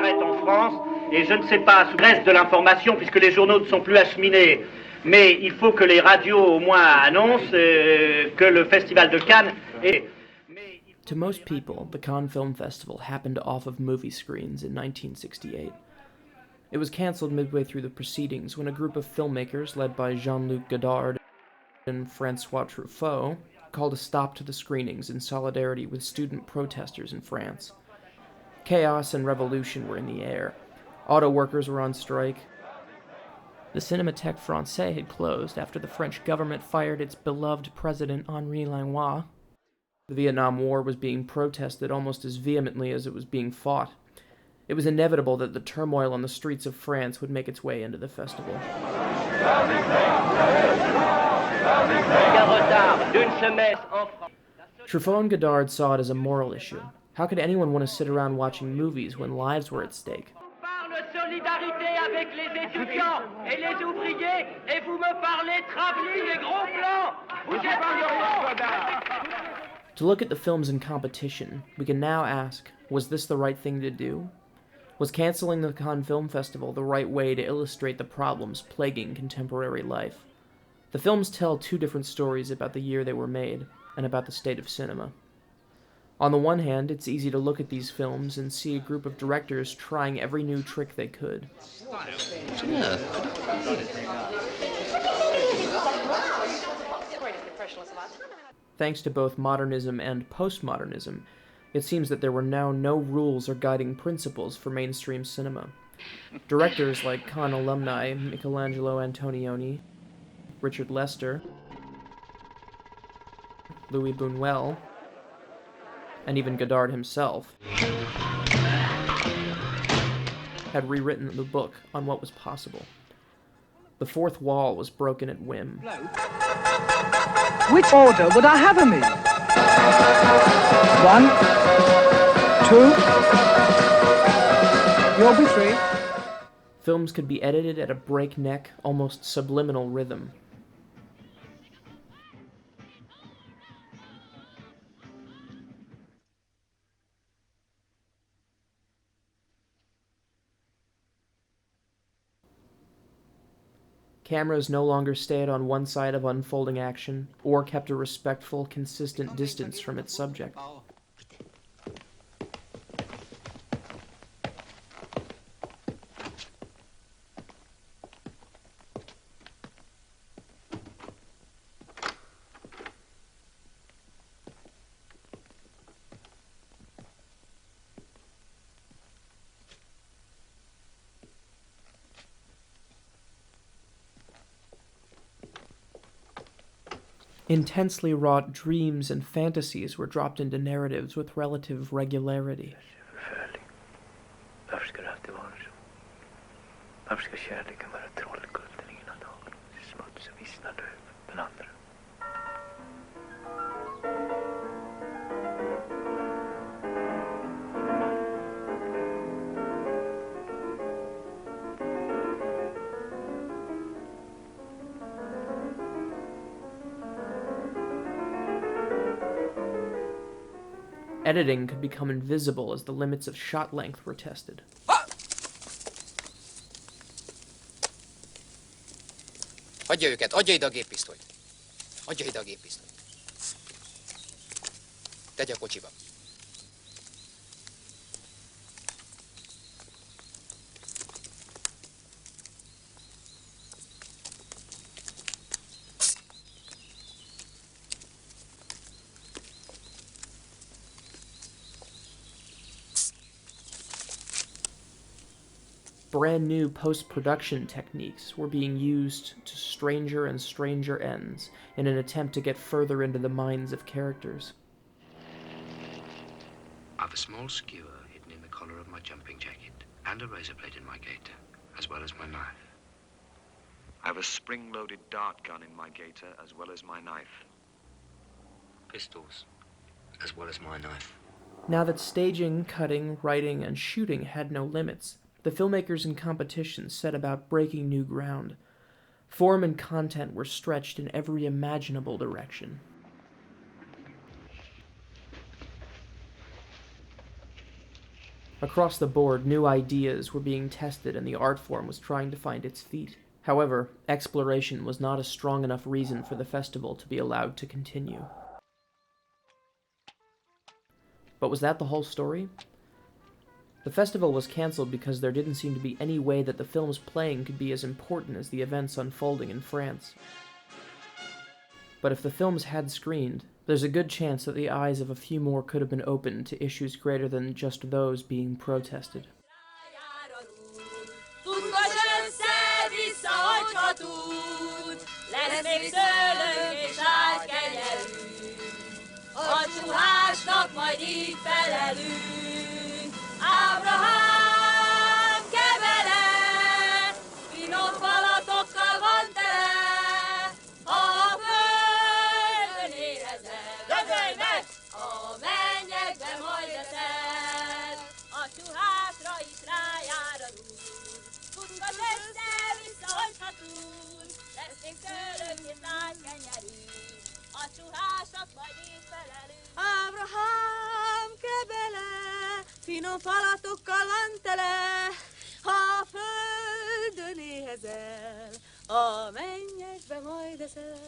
s'arrête en France, et je ne sais pas, sous reste de l'information, puisque les journaux ne sont plus acheminés, mais il faut que les radios au moins annoncent que le Festival de Cannes est... To most people, the Cannes Film Festival happened off of movie screens in 1968. It was cancelled midway through the proceedings when a group of filmmakers led by Jean-Luc Godard and François Truffaut called a stop to the screenings in solidarity with student protesters in France. Chaos and revolution were in the air. Auto workers were on strike. The Cinémathèque Française had closed after the French government fired its beloved president Henri Langlois. The Vietnam War was being protested almost as vehemently as it was being fought. It was inevitable that the turmoil on the streets of France would make its way into the festival. Truffaut and Godard saw it as a moral issue. How could anyone want to sit around watching movies when lives were at stake? To look at the films in competition, we can now ask, was this the right thing to do? Was canceling the Cannes Film Festival the right way to illustrate the problems plaguing contemporary life? The films tell two different stories about the year they were made, and about the state of cinema. On the one hand, it's easy to look at these films and see a group of directors trying every new trick they could. Thanks to both modernism and postmodernism, it seems that there were now no rules or guiding principles for mainstream cinema. Directors like Cannes alumni Michelangelo Antonioni, Richard Lester, Louis Buñuel, and even Godard himself had rewritten the book on what was possible. The fourth wall was broken at whim. Which order would I have them in? 1, 2. You'll be free. Films could be edited at a breakneck, almost subliminal rhythm. Cameras no longer stayed on one side of unfolding action, or kept a respectful, consistent distance from its subject. Intensely wrought dreams and fantasies were dropped into narratives with relative regularity. Editing could become invisible as the limits of shot length were tested. Adja őket, adja ide a géppisztolyt. Adja ide a géppisztolyt. Tegye a kocsiba. Brand new post-production techniques were being used to stranger and stranger ends in an attempt to get further into the minds of characters. I've a small skewer hidden in the collar of my jumping jacket, and a razor blade in my gaiter, as well as my knife. I have a spring-loaded dart gun in my gaiter, as well as my knife. Pistols, as well as my knife. Now that staging, cutting, writing, and shooting had no limits, the filmmakers in competition set about breaking new ground. Form and content were stretched in every imaginable direction. Across the board, new ideas were being tested and the art form was trying to find its feet. However, exploration was not a strong enough reason for the festival to be allowed to continue. But was that the whole story? The festival was cancelled because there didn't seem to be any way that the films playing could be as important as the events unfolding in France. But if the films had screened, there's a good chance that the eyes of a few more could have been opened to issues greater than just those being protested. Ábrahám kebele, finom falatokkal van tele, ha a földön érezed, dögölj meg, a mennyekbe majd eszed, a csuhásra is rájár az úr, futgat össze-vissza, hogyha túl, lesz még tőlünk és nagy kenyerű, a csuhásnak majd így felelünk. Ábrahám kebele, finom falatokkal van tele, ha a földön éhezel, a mennyekbe majd eszel.